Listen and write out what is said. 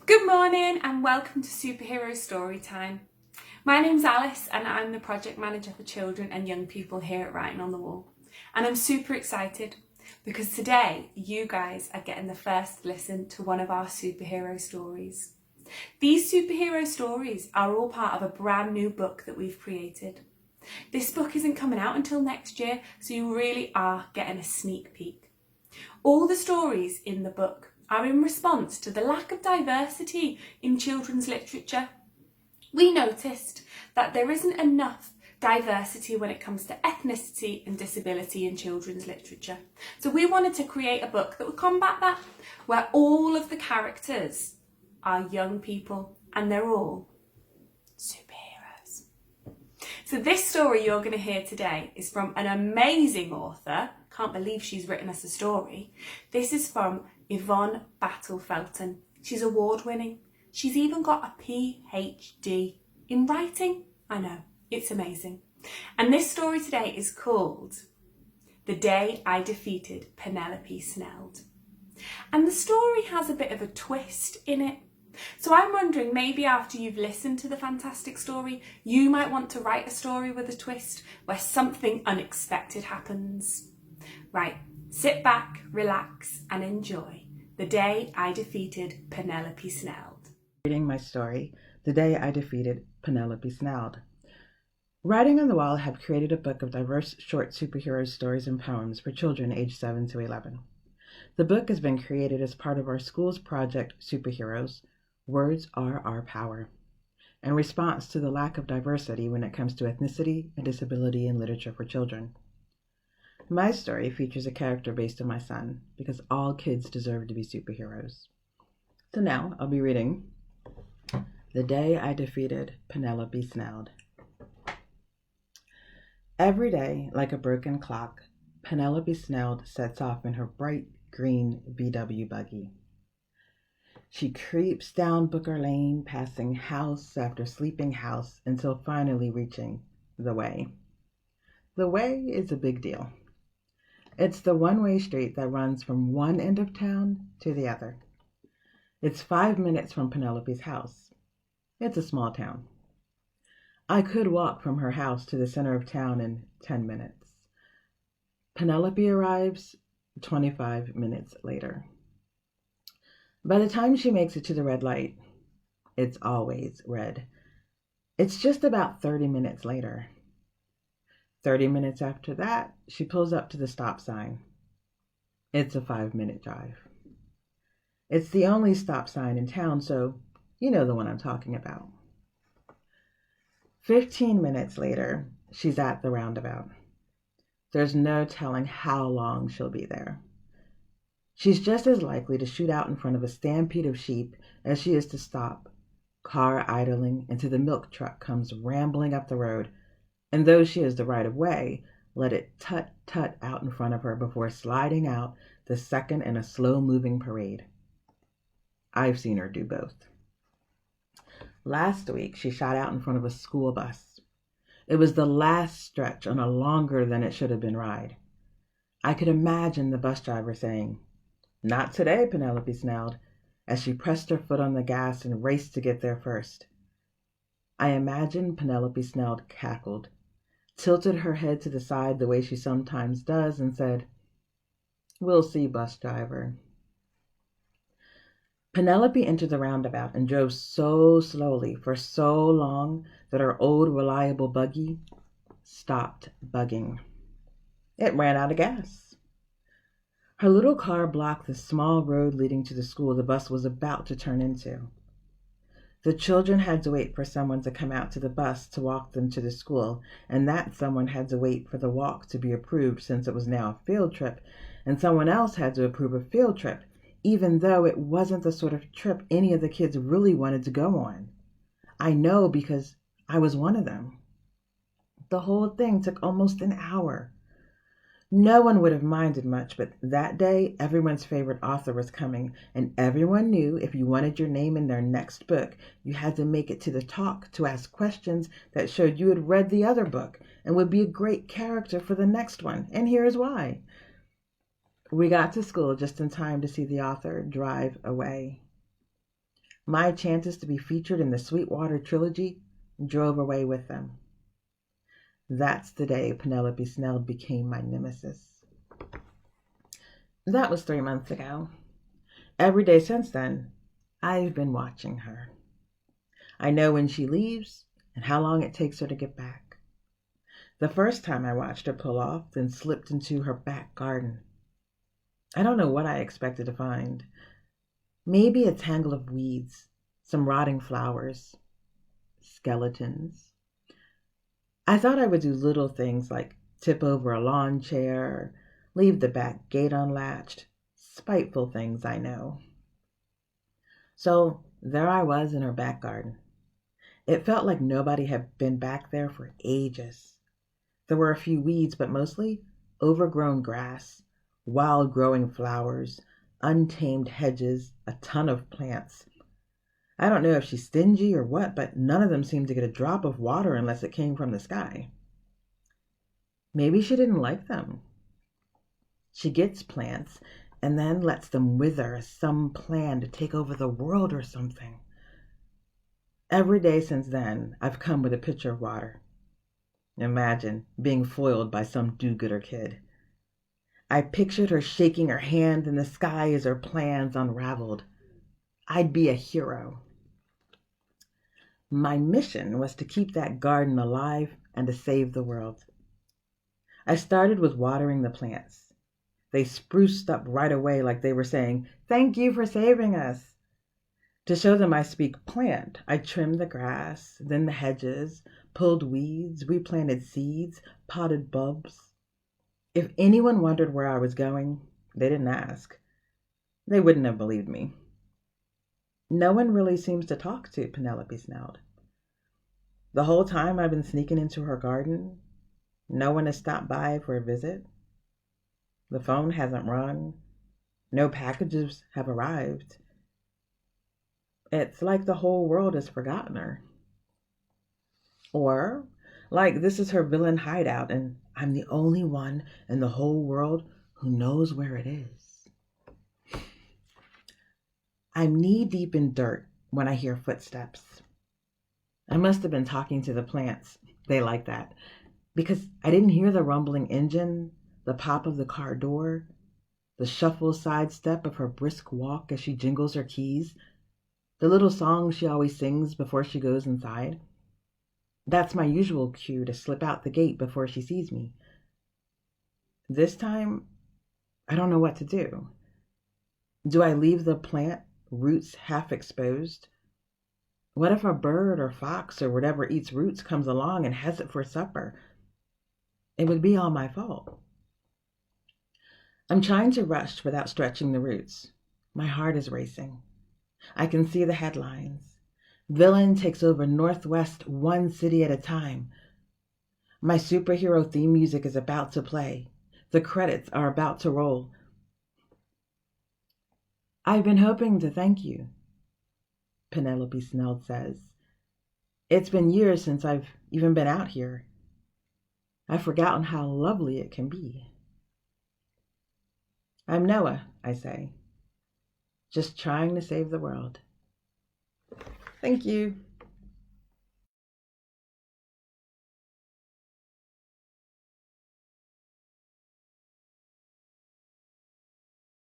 Good morning and welcome to Superhero Storytime. My name's Alice and I'm the project manager for children and young people here at Writing on the Wall. And I'm super excited because today you guys are getting the first listen to one of our superhero stories. These superhero stories are all part of a brand new book that we've created. This book isn't coming out until next year, so you really are getting a sneak peek. All the stories in the book are in response to the lack of diversity in children's literature. We noticed that there isn't enough diversity when it comes to ethnicity and disability in children's literature. So we wanted to create a book that would combat that, where all of the characters are young people and they're all superheroes. So this story you're going to hear today is from an amazing author. Can't believe she's written us a story. This is from Yvonne Battle-Felton. She's award-winning. She's even got a PhD in writing. I know, it's amazing. And this story today is called The Day I Defeated Penelope Sneld. And the story has a bit of a twist in it. So I'm wondering, maybe after you've listened to the fantastic story, you might want to write a story with a twist where something unexpected happens. Right, sit back, relax and enjoy The Day I Defeated Penelope Sneld. Reading my story, The Day I Defeated Penelope Sneld. Writing on the Wall have created a book of diverse short superhero stories and poems for children aged 7 to 11. The book has been created as part of our school's project Superheroes, Words Are Our Power, in response to the lack of diversity when it comes to ethnicity and disability in literature for children. My story features a character based on my son, because all kids deserve to be superheroes. So now I'll be reading The Day I Defeated Penelope Sneld. Every day, like a broken clock, Penelope Sneld sets off in her bright green VW buggy. She creeps down Booker Lane, passing house after sleeping house until finally reaching the Way. The Way is a big deal. It's the one-way street that runs from one end of town to the other. It's 5 minutes from Penelope's house. It's a small town. I could walk from her house to the center of town in 10 minutes. Penelope arrives 25 minutes later. By the time she makes it to the red light, it's always red. It's just about 30 minutes later. 30 minutes after that, she pulls up to the stop sign. It's a 5-minute drive. It's the only stop sign in town, so you know the one I'm talking about. 15 minutes later, she's at the roundabout. There's no telling how long she'll be there. She's just as likely to shoot out in front of a stampede of sheep as she is to stop, car idling, until the milk truck comes rambling up the road, and though she has the right of way, let it tut-tut out in front of her before sliding out the second in a slow-moving parade. I've seen her do both. Last week, she shot out in front of a school bus. It was the last stretch on a longer than it should have been ride. I could imagine the bus driver saying, "Not today, Penelope Sneld," as she pressed her foot on the gas and raced to get there first. I imagine Penelope Sneld cackled, tilted her head to the side the way she sometimes does, and said, "We'll see, bus driver." Penelope entered the roundabout and drove so slowly for so long that her old reliable buggy stopped bugging. It ran out of gas. Her little car blocked the small road leading to the school the bus was about to turn into. The children had to wait for someone to come out to the bus to walk them to the school, and that someone had to wait for the walk to be approved since it was now a field trip, and someone else had to approve a field trip, even though it wasn't the sort of trip any of the kids really wanted to go on. I know because I was one of them. The whole thing took almost an hour. No one would have minded much, but that day everyone's favorite author was coming, and everyone knew if you wanted your name in their next book, you had to make it to the talk to ask questions that showed you had read the other book and would be a great character for the next one, and here's why. We got to school just in time to see the author drive away. My chances to be featured in the Sweetwater trilogy drove away with them. That's the day Penelope Sneld became my nemesis. That was 3 months ago. Every day since then, I've been watching her. I know when she leaves and how long it takes her to get back. The first time I watched her pull off, then slipped into her back garden. I don't know what I expected to find. Maybe a tangle of weeds, some rotting flowers, skeletons. I thought I would do little things like tip over a lawn chair, leave the back gate unlatched, spiteful things I know. So there I was in her back garden. It felt like nobody had been back there for ages. There were a few weeds, but mostly overgrown grass, wild growing flowers, untamed hedges, a ton of plants. I don't know if she's stingy or what, but none of them seemed to get a drop of water unless it came from the sky. Maybe she didn't like them. She gets plants and then lets them wither as some plan to take over the world or something. Every day since then, I've come with a pitcher of water. Imagine being foiled by some do-gooder kid. I pictured her shaking her hand in the sky as her plans unraveled. I'd be a hero. My mission was to keep that garden alive and to save the world. I started with watering the plants. They spruced up right away like they were saying, "Thank you for saving us." To show them I speak plant, I trimmed the grass, then the hedges, pulled weeds, replanted seeds, potted bulbs. If anyone wondered where I was going, they didn't ask. They wouldn't have believed me. No one really seems to talk to Penelope Sneld. The whole time I've been sneaking into her garden, no one has stopped by for a visit. The phone hasn't rung. No packages have arrived. It's like the whole world has forgotten her. Or like this is her villain hideout and I'm the only one in the whole world who knows where it is. I'm knee-deep in dirt when I hear footsteps. I must have been talking to the plants. They like that. Because I didn't hear the rumbling engine, the pop of the car door, the shuffle sidestep of her brisk walk as she jingles her keys, the little song she always sings before she goes inside. That's my usual cue to slip out the gate before she sees me. This time, I don't know what to do. Do I leave the plant roots half exposed? What if a bird or fox or whatever eats roots comes along and has it for supper? It would be all my fault. I'm trying to rush without stretching the roots. My heart is racing. I can see the headlines. Villain takes over Northwest, one city at a time. My superhero theme music is about to play. The credits are about to roll. I've been hoping to thank you, Penelope Sneld says. It's been years since I've even been out here. I've forgotten how lovely it can be. I'm Noah, I say, just trying to save the world. Thank you.